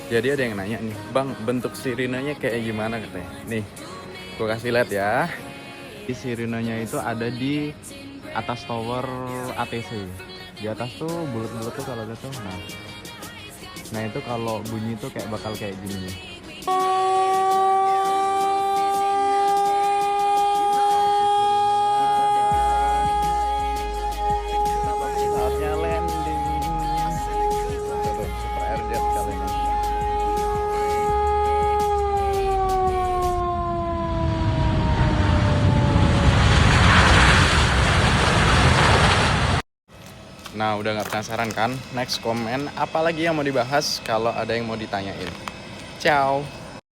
Jadi ada yang nanya nih, Bang, bentuk sirenenya kayak gimana katanya? Nih, gue kasih lihat ya. Di sirenenya itu ada di atas tower ATC. Di atas tuh bulat-bulat tuh kalau gitu. Nah itu kalau bunyi tuh kayak bakal kayak gini nih. Saatnya landing. Tuh, super airjet kali ini. Nah, udah nggak penasaran kan? Next comment, apalagi yang mau dibahas kalau ada yang mau ditanyain. Ciao.